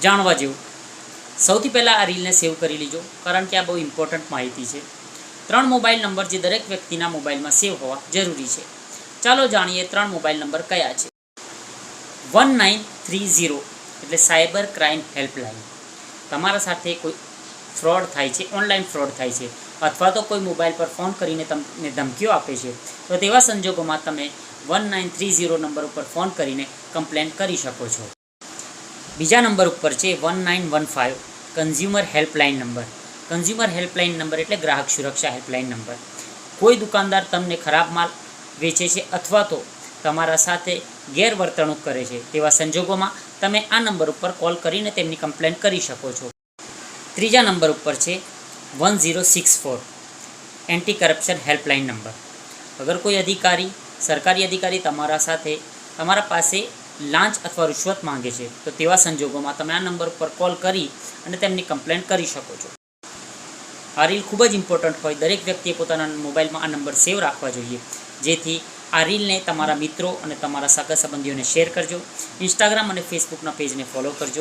જાણવા જેવું। સૌથી પહેલાં આ રીલને સેવ કરી લીજો, કારણ કે આ બહુ ઇમ્પોર્ટન્ટ માહિતી છે। 3 મોબાઈલ નંબર જે દરેક વ્યક્તિના મોબાઈલમાં સેવ હોવા જરૂરી છે। ચાલો જાણીએ 3 મોબાઈલ નંબર કયા છે। 1930 એટલે સાયબર ક્રાઇમ હેલ્પલાઇન। તમારા સાથે કોઈ ફ્રોડ થાય છે, ઓનલાઈન ફ્રોડ થાય છે, અથવા તો કોઈ મોબાઈલ પર ફોન કરીને તમને ધમકીઓ આપે છે, તો તેવા સંજોગોમાં તમે 1930 નંબર ઉપર ફોન કરીને કમ્પ્લેન કરી શકો છો। બીજા નંબર ઉપર છે 1915 consumer helpline number. Consumer helpline number એટલે ગ્રાહક સુરક્ષા હેલ્પલાઇન નંબર। કોઈ દુકાનદાર તમને ખરાબ માલ વેચે છે અથવા તો તમારા સાથે ગેરવર્તણૂક કરે છે, તેવા સંજોગોમાં તમે આ નંબર ઉપર કોલ કરીને તેમની કમ્પ્લેન કરી શકો છો। ત્રીજા નંબર ઉપર છે 1064 એન્ટી કરપ્શન હેલ્પલાઇન નંબર। અગર કોઈ અધિકારી, સરકારી અધિકારી તમારા પાસે લાંચ અથવા રૂશ્વત માંગે છે, તો તેવા સંજોગોમાં તમે આ નંબર ઉપર કોલ કરી અને તેમની કમ્પ્લેન કરી શકો છો। આ રીલ ખૂબ જ ઇમ્પોર્ટન્ટ હોય, દરેક વ્યક્તિએ પોતાના મોબાઈલમાં આ નંબર સેવ રાખવા જોઈએ, જેથી આ રીલને તમારા મિત્રો અને તમારા સગા સંબંધીઓને શેર કરજો। ઇન્સ્ટાગ્રામ અને ફેસબુકના પેજને ફોલો કરજો।